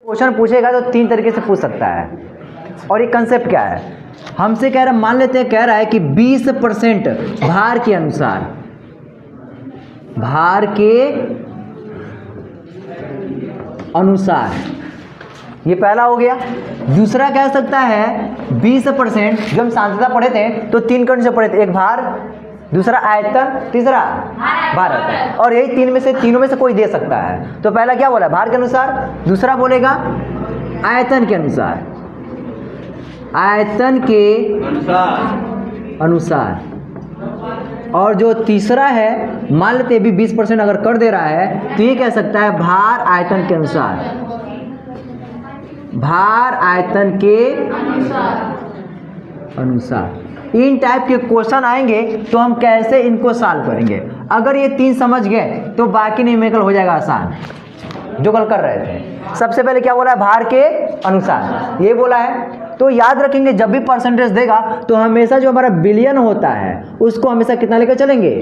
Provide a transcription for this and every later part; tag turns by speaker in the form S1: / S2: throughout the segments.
S1: Question पूछेगा तो 3 तरीके से पूछ सकता है। और ये कंसेप्ट क्या है, हमसे कह रहा है, मान लेते हैं कह रहा है कि 20% भार के अनुसार, भार के अनुसार, ये पहला हो गया। दूसरा कह सकता है 20%, जो हम सांद्रता पढ़े थे तो 3 कंडीशन पढ़े थे, एक भार, दूसरा आयतन, तीसरा भार आयतन, और यही तीनों में से कोई दे सकता है। तो पहला क्या बोला, भार के अनुसार, दूसरा बोलेगा आयतन के अनुसार, आयतन के अनुसार, और जो तीसरा है, मान लेते हैं भी 20% अगर कर दे रहा है तो ये कह सकता है भार आयतन के अनुसार, भार आयतन के अनुसार। इन टाइप के क्वेश्चन आएंगे तो हम कैसे इनको सॉल्व करेंगे। अगर ये 3 समझ गए तो बाकी न्यूमेरिकल हो जाएगा आसान, जो कल कर रहे थे। सबसे पहले क्या बोला है, भार के अनुसार, ये बोला है। तो याद रखेंगे जब भी परसेंटेज देगा तो हमेशा जो हमारा बिलियन होता है उसको हमेशा कितना लेकर चलेंगे,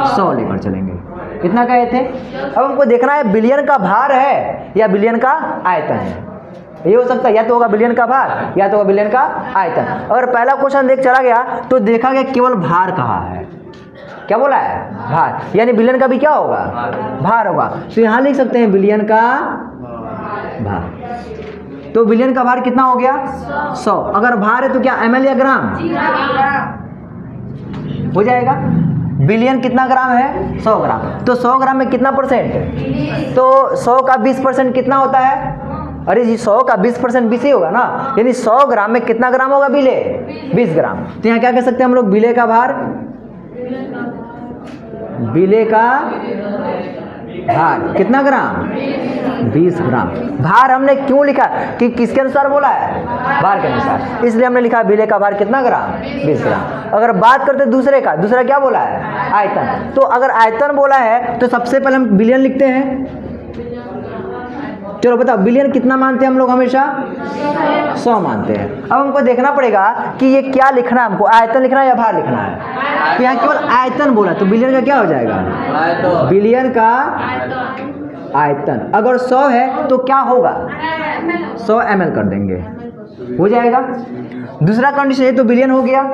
S1: 100 लेकर चलेंगे। कितना कहे थे। अब हमको देखना है बिलियन का भार है या बिलियन का आयतन है। ये हो सकता है या तो होगा बिलियन का भार या तो होगा बिलियन का आयतन। अगर पहला क्वेश्चन देख चला गया तो देखा गया केवल भार कहा है, क्या बोला है, भार, यानी बिलियन का भी क्या होगा, भार होगा। तो यहाँ लिख सकते हैं बिलियन का भार। तो बिलियन का भार कितना हो गया, 100। अगर भार है तो क्या ml या ग्राम हो जाएगा। बिलियन कितना ग्राम है, 100 ग्राम। तो 100 ग्राम में कितना परसेंट, तो 100 का 20% कितना होता है, अरे जी 100 का 20% 20 ही होगा ना, यानी 100 ग्राम में कितना ग्राम होगा, बिले 20 ग्राम। तो यहाँ क्या कह सकते हैं हम लोग, बिले का भार, बिले का भार कितना ग्राम, 20 ग्राम। भार हमने क्यों लिखा कि किसके अनुसार बोला है, भार के अनुसार, इसलिए हमने लिखा बिले का भार कितना ग्राम, 20 ग्राम। अगर बात करते दूसरे का, दूसरा क्या बोला है, आयतन। तो अगर आयतन बोला है तो सबसे पहले हम बिलियन लिखते हैं। चलो बताओ बिलियन कितना मानते हैं हम लोग, हमेशा 100 मानते हैं। अब हमको देखना पड़ेगा कि ये क्या लिखना है, हमको आयतन लिखना है या भार लिखना है। तो यहाँ केवल आयतन बोला तो बिलियन का क्या हो जाएगा, बिलियन का आयतन। अगर 100 है तो क्या होगा, 100 ml कर देंगे, हो जाएगा। दूसरा कंडीशन है तो बिलियन हो गया,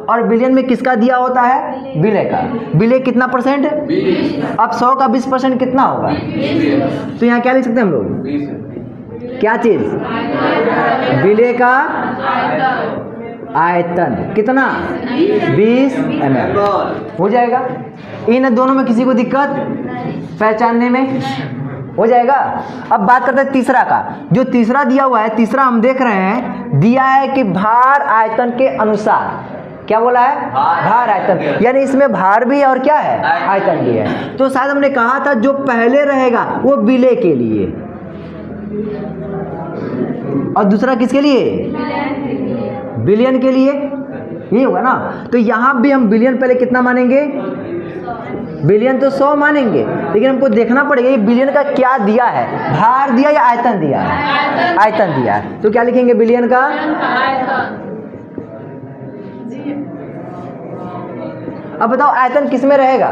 S1: और बिलियन में किसका दिया होता है, बिले का। बिले कितना परसेंट, 20। अब 100 का 20% कितना होगा, 20। तो यहाँ क्या लिख सकते हैं हम लोग, 20। क्या चीज, बिले का आयतन कितना, 20 ml हो जाएगा। इन दोनों में किसी को दिक्कत पहचानने में, हो जाएगा। अब बात करते हैं तीसरा का। जो तीसरा दिया हुआ है, तीसरा हम देख रहे हैं दिया है कि भार आयतन के अनुसार, क्या बोला है, भार आयतन, यानी इसमें भार भी है और क्या है, आयतन भी है। तो शायद हमने कहा था जो पहले रहेगा वो बिले के लिए और दूसरा किसके लिए, बिलियन के लिए, ये होगा ना। तो यहाँ भी हम बिलियन पहले कितना मानेंगे, बिलियन तो 100 मानेंगे, लेकिन हमको देखना पड़ेगा ये बिलियन का क्या दिया है, भार दिया या आयतन दिया है, आयतन दिया है। तो क्या लिखेंगे, बिलियन का अब बताओ आयतन किस में रहेगा,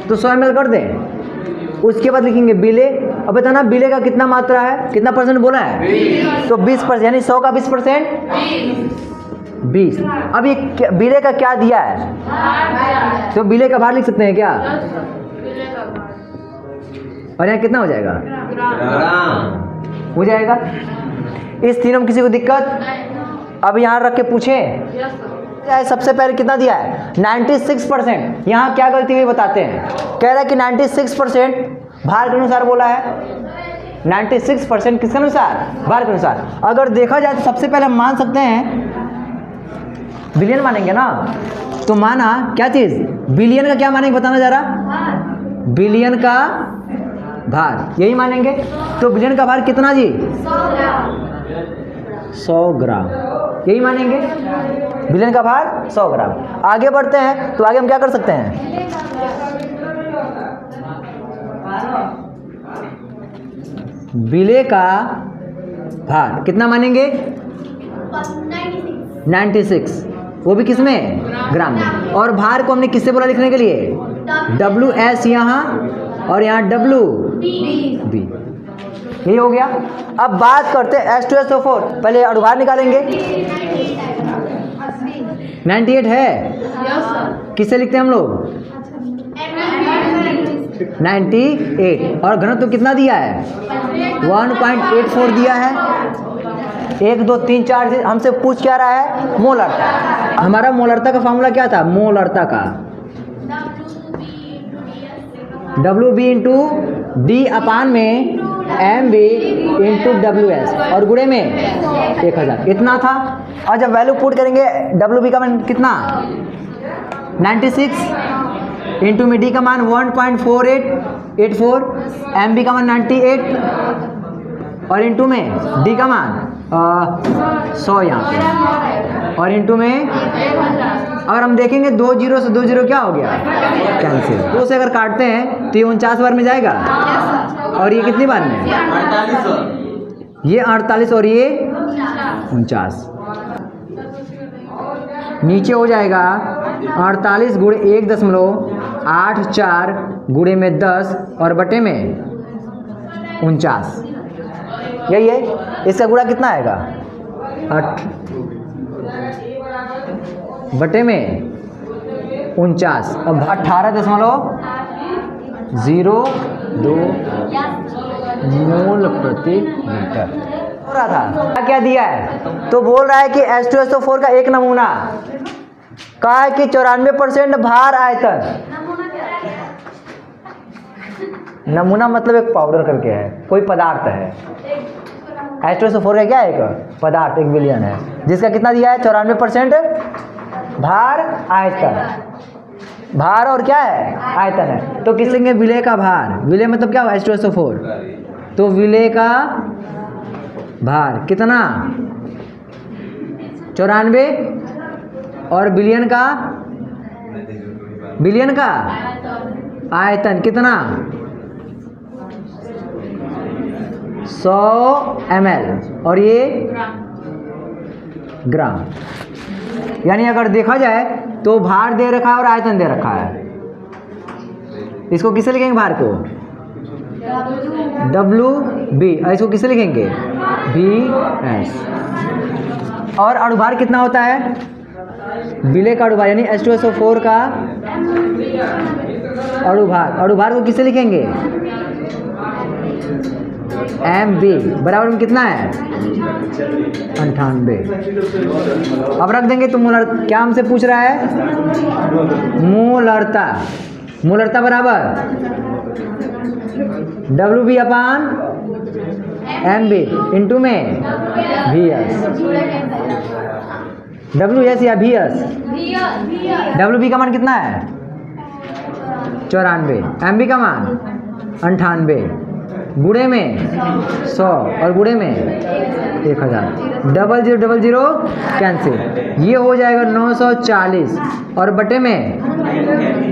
S1: तो 100 ml कर दें। उसके बाद लिखेंगे बिले। अब बताना बिले का कितना मात्रा है, कितना परसेंट बोला है, 20। तो 20%, यानी 100 का 20%, 20। अब ये बिले का क्या दिया है, तो बिले का भार लिख सकते हैं क्या, और यहाँ कितना हो जाएगा, हो जाएगा। इस तीनों में किसी को दिक्कत। अब यहाँ रख के पूछे सबसे पहले कितना दिया है, 96%। यहाँ क्या गलती हुई बताते हैं, कह रहा है कि 96% भार के अनुसार बोला है, 96% किसके अनुसार, भार के अनुसार। अगर देखा जाए तो सबसे पहले हम मान सकते हैं बिलियन मानेंगे ना, तो माना क्या चीज, बिलियन का क्या मानेंगे, बताना जा रहा, बिलियन का भार, यही मानेंगे। तो बिलियन का भार कितना जी, 100 ग्राम, यही मानेंगे। बिलियन का भार 100 ग्राम। आगे बढ़ते हैं तो आगे हम क्या कर सकते हैं, बिले का भार कितना मानेंगे, 96, वो भी किस में, ग्राम में। और भार को हमने किससे बोला लिखने के लिए, WS यहाँ और यहाँ WB। यही हो गया। अब बात करते हैं H2SO4। पहले अणुभार निकालेंगे। 98 है, किससे लिखते हैं हम लोग? 98। और घनत्व तो कितना दिया है? 1.84 दिया है। 1 2 3 4 से हमसे पूछ क्या रहा है? मोलरता। हमारा मोलरता का फॉर्मूला क्या था? मोलरता का WB इंटू डी अपान में MB इंटू WS और गुणे में 1000 इतना था। और जब वैल्यू पुट करेंगे WB का मान कितना? 96 इंटू में डी का मान 1.4884, MB का मान 98 और इंटू में डी का मान 100 यहाँ पे और इंटू में अगर हम देखेंगे 2 0 से 2 0 क्या हो गया? कैंसिल। 2 से अगर काटते हैं तो ये 49 बार में जाएगा और ये कितनी बार में? 48। ये 48 और ये 49। नीचे हो जाएगा 48 गुणे 1.84 गुणे में 10 और बटे में 49। यही है। इसका गुणा कितना आएगा? 8 बटे में 49। अब 18.02 मोल प्रति लीटर हो रहा था। क्या दिया है? तो बोल रहा है कि H2SO4 का एक नमूना कहा है कि 94% भार आयतन। नमूना मतलब एक पाउडर करके है, कोई पदार्थ है। H2SO4 का क्या है? एक पदार्थ, 1 बिलियन है, जिसका कितना दिया है? 94% भार आयतन। भार और क्या है? आयतन है। तो किस लेंगे? विलय का भार। विलय मतलब क्या हुआ? H2SO4। तो विलय का भार कितना? 94 और बिलियन का आयतन कितना? 100 ml और ये ग्राम। यानी अगर देखा जाए तो भार दे रखा है और आयतन दे रखा है। इसको किसे लिखेंगे? भार को WB और इसको किसे लिखेंगे? VS। और अणुभार कितना होता है? विलय का अणुभार यानी H2SO4 का अणुभार को किसे लिखेंगे? MB बराबर में कितना है? 98। अब रख देंगे। तो मोलर क्या हमसे पूछ रहा है? मोलरता बराबर WB अपान MB इंटू में VS। WS या VS? WB का मान कितना है? 94। MB का मान 98 गुणे में 100 और गुणे में 1000। 0000 कैंसिल। ये हो जाएगा 940 और बटे में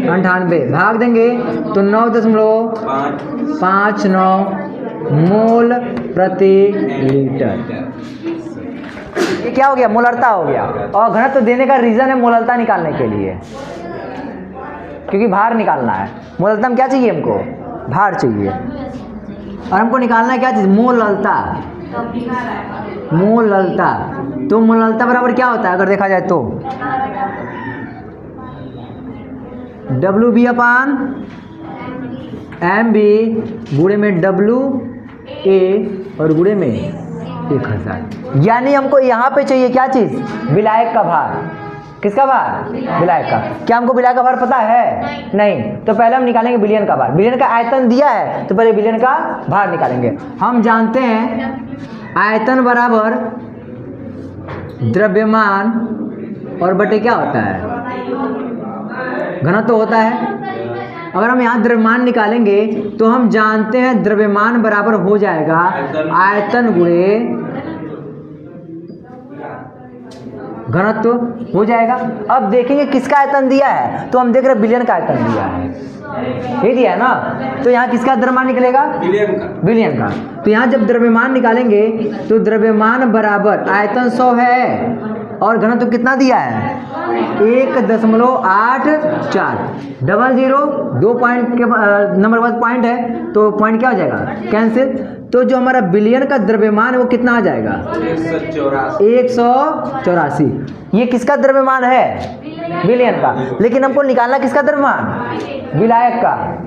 S1: 98 भाग देंगे तो 9.59 मोल प्रति लीटर। ये क्या हो गया? मोलरता हो गया। और घनत्व देने का रीज़न है मोलरता निकालने के लिए, क्योंकि भार निकालना है। मोलरता में क्या चाहिए? हमको भार चाहिए और हमको निकालना है क्या चीज़? मोलरता। तो मोलरता बराबर क्या होता है अगर देखा जाए तो? WB अपान MB गुणे में WA और गुणे में 1000। यानी हमको यहाँ पे चाहिए क्या चीज़? विलायक का भार। किसका भार? विलायक का। क्या हमको विलायक का भार पता है? नहीं। तो पहले हम निकालेंगे विलयन का भार। विलयन का आयतन दिया है तो पहले विलयन का भार निकालेंगे। हम जानते हैं आयतन बराबर द्रव्यमान और बटे क्या होता है? घनत्व होता है। अगर हम यहाँ द्रव्यमान निकालेंगे तो हम जानते हैं द्रव्यमान बराबर हो जाएगा आयतन गुणे घनत्व हो जाएगा। अब देखेंगे किसका आयतन दिया है, तो हम देख रहे हैं बिलियन का आयतन दिया है, ये दिया है ना। तो यहाँ किसका द्रव्यमान निकलेगा? बिलियन का। तो यहाँ जब द्रव्यमान निकालेंगे तो द्रव्यमान बराबर आयतन 100 है और घनत्व कितना दिया है? 1.84 00 2 पॉइंट के नंबर बाद पॉइंट है तो पॉइंट क्या हो जाएगा कैंसिल। तो जो हमारा बिलियन का द्रव्यमान है वो कितना आ जाएगा 184। ये किसका द्रव्यमान है बिलियन का, लेकिन हमको निकालना किसका द्रव्यमान विलायक का।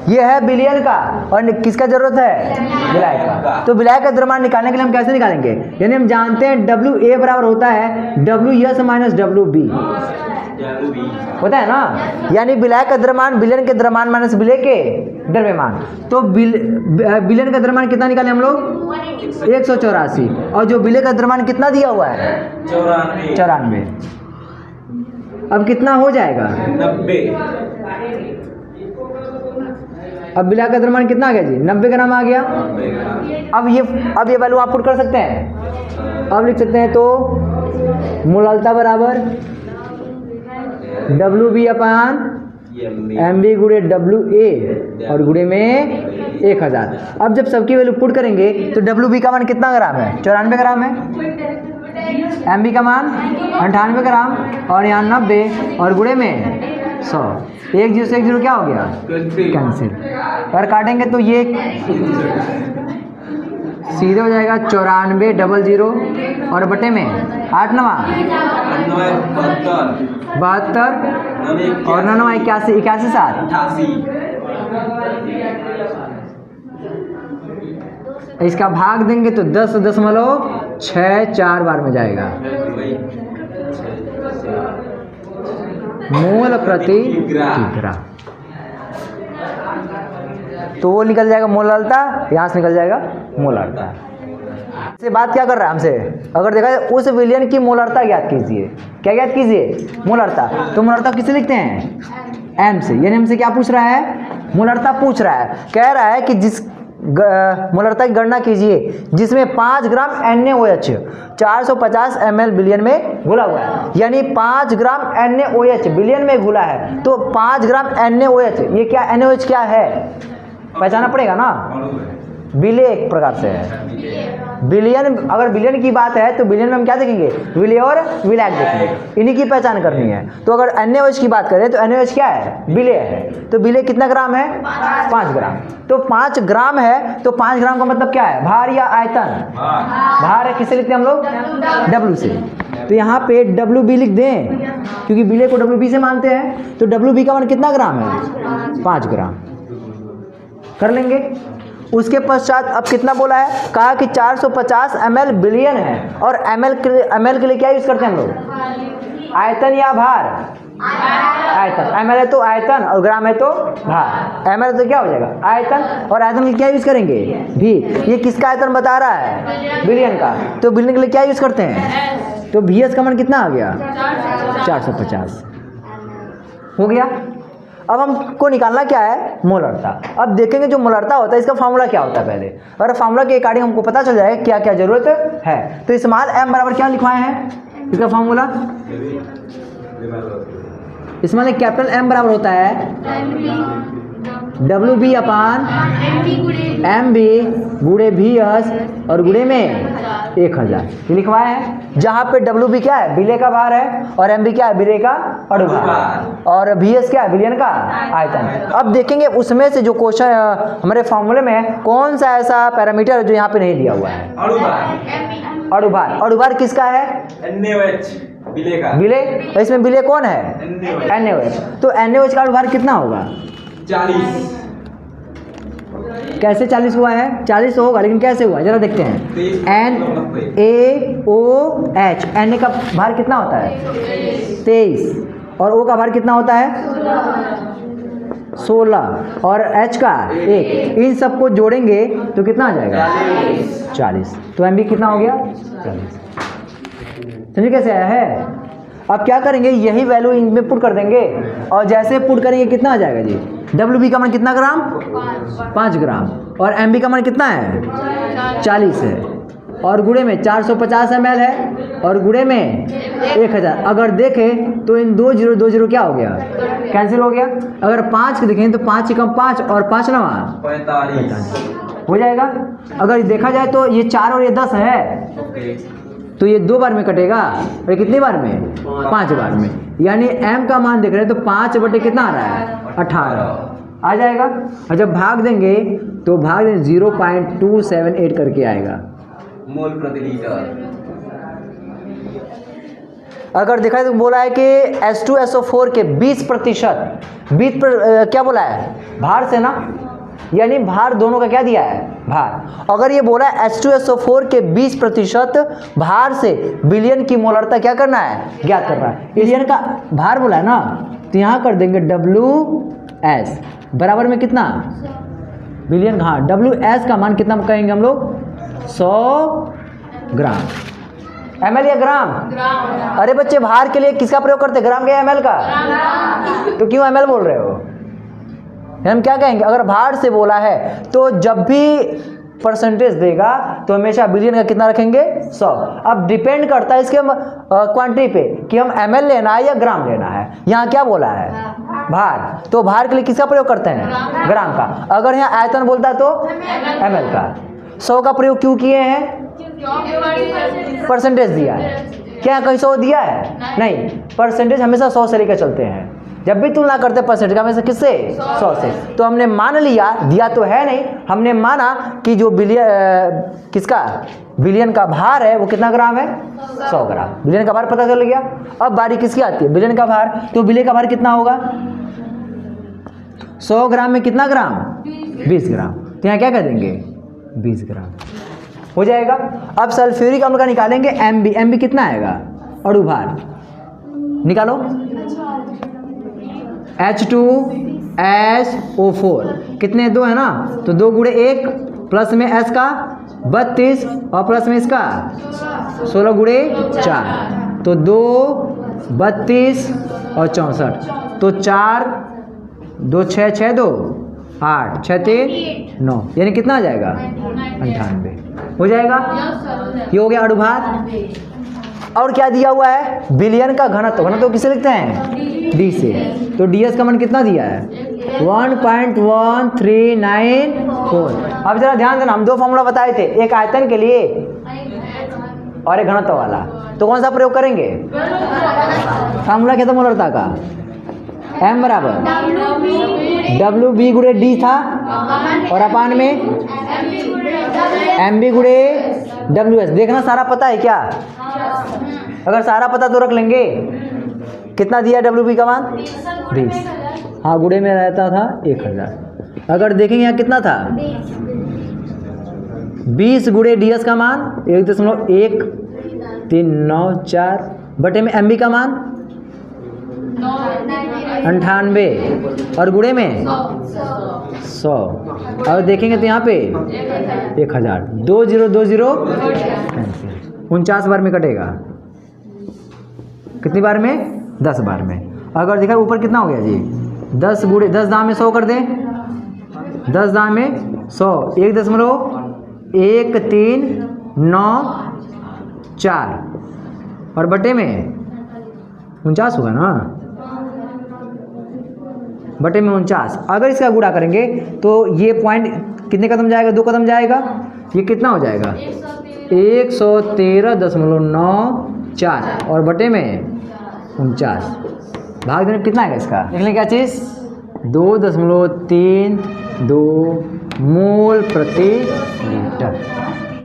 S1: ये है बिलियन का और किसका जरूरत है विलायक का। तो विलायक का द्रव्यमान निकालने के लिए हम कैसे निकालेंगे, यानी हम जानते हैं WA बराबर होता है WS माइनस WB होता है ना, यानी विलायक का द्रव्यमान बिलियन के द्रव्यमान माइनस विलेय के द्रव्यमान। तो बिलियन का द्रव्यमान कितना निकाले हम लोग 184 और जो विलेय का द्रव्यमान कितना दिया हुआ है 94। अब कितना हो जाएगा
S2: 90।
S1: अब विलायक का द्रव्यमान कितना आ गया जी 90 ग्राम आ गया। अब ये वैल्यू आप पुट कर सकते हैं। अब लिख सकते हैं तो मोलालता बराबर WB अपान MB गुणे WA और गुणे में 1000। अब जब सबकी वैल्यू पुट करेंगे तो WB का मान कितना ग्राम है 94 ग्राम है, MB का मान 98 ग्राम और यहाँ 90 और गुणे में 100। 1 0 से 1 0 क्या हो गया कैंसिल। और काटेंगे तो ये सीधे हो जाएगा 94 00 और बटे में 8 9 72 और 9 9 81 81 7 इसका भाग देंगे तो 10.64 बार में जाएगा मोल प्रति किग्रा। तो वो निकल जाएगा मोलालता, यहाँ से निकल जाएगा मोलालता। से बात क्या कर रहा है हमसे, अगर देखा जाए उस विलियन की मोलालता ज्ञात कीजिए। क्या ज्ञात कीजिए मोलालता। तो मोलालता किससे लिखते हैं एम से, यानी हमसे क्या पूछ रहा है मोलालता पूछ रहा है। कह रहा है कि जिस मोलालता की गणना कीजिए जिसमें 5 ग्राम NaOH 450 ml बिलियन में घुला हुआ है, यानी 5 ग्राम NaOH बिलियन में घुला है। तो 5 ग्राम NaOH, ये क्या NaOH क्या है पहचाना पड़ेगा ना, विलेय एक प्रकार से है। बिलियन, अगर बिलियन की बात है तो बिलियन में हम क्या देखेंगे विलेय और विलायक देखेंगे, इन्हीं की पहचान करनी है। तो अगर NaOH की बात करें तो NaOH क्या है विलेय है। तो विलेय कितना ग्राम है 5 ग्राम। तो 5 ग्राम है तो 5 ग्राम का मतलब क्या है भार या आयतन। भार है किससे लिखते हैं हम लोग W से। तो यहाँ पे WB लिख दें क्योंकि विलेय को WB से मानते हैं। तो WB का मान कितना ग्राम है 5 ग्राम कर लेंगे। उसके पश्चात अब कितना बोला है, कहा कि 450 ml बिलियन है और ml के लिए क्या यूज करते हैं हम लोग आयतन या भार। आयतन ml है तो आयतन और ग्राम है तो भार। ml तो क्या हो जाएगा आयतन और आयतन के क्या यूज करेंगे भी। ये किसका आयतन बता रहा है बिलियन का। तो बिलियन के लिए क्या यूज करते हैं तो VS का मान कितना आ गया 450 हो गया। अब हमको निकालना क्या है मोलालता। अब देखेंगे जो मोलालता होता है इसका फार्मूला क्या होता है पहले, और फार्मूला के अकॉर्डिंग हमको पता चल जाएगा क्या क्या जरूरत है। तो स्मॉल m बराबर क्या लिखवाए हैं इसका फार्मूला, इसमें कैपिटल M बराबर होता है WB अपान MB गुणे VS और गुणे में 1000 ये लिखवाया है। जहाँ पे WB क्या है विलेय का भार है और MB क्या है विलेय का अणुभार और VS क्या है विलियन का आयतन। अब देखेंगे उसमें से जो क्वेश्चन हमारे फॉर्मूले में है कौन सा ऐसा पैरामीटर है जो यहाँ पे नहीं दिया हुआ है अणुभार। अणुभार किसका है
S2: NaOH विलेय का।
S1: विलेय, इसमें विलेय कौन है NaOH। तो NaOH का अणुभार कितना होगा
S2: 40।
S1: कैसे 40 हुआ है 40 तो होगा लेकिन कैसे हुआ जरा देखते हैं। NaOH Na का भार कितना होता है 23 और O का भार कितना होता है 16 और H का 1, इन सबको जोड़ेंगे तो कितना आ जाएगा 40। तो MB कितना हो गया 40। समझिए कैसे आया है। अब क्या करेंगे यही वैल्यू इनमें पुट कर देंगे और जैसे पुट करेंगे कितना आ जाएगा जी WB का मान कितना ग्राम 5 ग्राम और MB का मान कितना है 40 है और गुणे में 450 ml है और गुणे में 1000। अगर देखें तो इन 2 0 क्या हो गया कैंसिल हो गया। अगर 5 देखें तो 5 कम 5 और 5 9 45 हो जाएगा। अगर देखा जाए तो ये 4 और ये 10 है तो ये 2 बार में कटेगा और कितनी बार में 5 बार में, यानी m का मान देख रहे हैं तो 5 बटे कितना आ रहा है 18 आ जाएगा। और जब भाग देंगे तो भाग देंगे 0.278 करके आएगा
S2: मोल प्रति लीटर।
S1: अगर देखा तो बोला है कि H2SO4 के 20% क्या बोला है भार से ना, यानी भार दोनों का क्या दिया है भार। अगर ये बोला है H2SO4 के 20% भार से विलयन की मोलरता क्या करना है ज्ञात करना है। विलयन का भार बोला है ना, तो यहाँ कर देंगे WS बराबर में कितना विलयन, हाँ WS का मान कितना कहेंगे हम लोग 100 ग्राम। ml या ग्राम? अरे बच्चे भार के लिए किसका प्रयोग करते हैं, ग्राम का या ml का? तो क्यों ml बोल रहे हो? हम क्या कहेंगे, अगर भार से बोला है तो जब भी परसेंटेज देगा तो हमेशा बिलियन का कितना रखेंगे 100। अब डिपेंड करता है इसके क्वांटिटी पे कि हम ml लेना है या ग्राम लेना है। यहाँ क्या बोला है भार, तो भार के लिए किसका प्रयोग करते हैं ग्राम का। अगर यहाँ आयतन बोलता है तो ml का। 100 का प्रयोग क्यों किए हैं, परसेंटेज दिया है। क्या कहीं 100 दिया है नहीं, परसेंटेज हमेशा 100 से लेकर चलते हैं। जब भी तुलना करते हैं परसेंटेज का हमेशा किससे 100 से। तो हमने मान लिया, दिया तो है नहीं, हमने माना कि जो किसका बिलियन का भार है वो कितना ग्राम है 100 ग्राम। बिलियन का भार पता चल गया। अब बारी किसकी आती है बिलियन का भार, तो बिलियन का भार कितना होगा 100 ग्राम में कितना ग्राम 20 ग्राम। तो यहाँ क्या कह देंगे 20 ग्राम हो जाएगा। अब सल्फ्यूरिक अम्ल का निकालेंगे MB कितना आएगा अणु भार निकालो, H2SO4 कितने 2 है ना, तो 2 गुणे 1 प्लस में S का 32 और प्लस में इसका 16 गुणे 4, तो 2 32 और 64, तो 4 2 6 6 2 8 6 3 9, यानी कितना आ जाएगा 98 हो जाएगा। ये हो गया अणु भार। और क्या दिया हुआ है विलयन का घनत्व, घनत्व किसे लिखते हैं D से, तो DS का मान कितना दिया है 1.1394। अब जरा ध्यान देना, हम 2 फॉर्मूला बताए थे, एक आयतन के लिए और एक घनत्व वाला। तो कौन सा प्रयोग करेंगे, फॉर्मूला क्या था मोलरता का, M बराबर WB गुणे D था और अपान में MB गुणे WS। देखना सारा पता है क्या, अगर सारा पता तो रख लेंगे। कितना दिया WB का मान 20, हाँ गुणे में रहता था 1000। अगर देखेंगे यहाँ कितना था 20 गुणे DS का मान 1.1394 बटे में MB का मान 98 और गुणे में 100। और देखेंगे तो यहाँ पे 1000 2020 49 बार में कटेगा। कितनी बार में 10 बार में। अगर देखा ऊपर कितना हो गया जी 10 गुणे 10 दाम में 100 कर दें, 10 दाम में 100 1.1394 और बटे में 49 होगा ना, बटे में 49। अगर इसका गुणा करेंगे तो ये पॉइंट कितने कदम जाएगा 2 कदम जाएगा, ये कितना हो जाएगा 113.94 और बटे में 49। भाग देने कितना आएगा इसका, देख लें क्या चीज़ 2.32 मोल प्रति लीटर।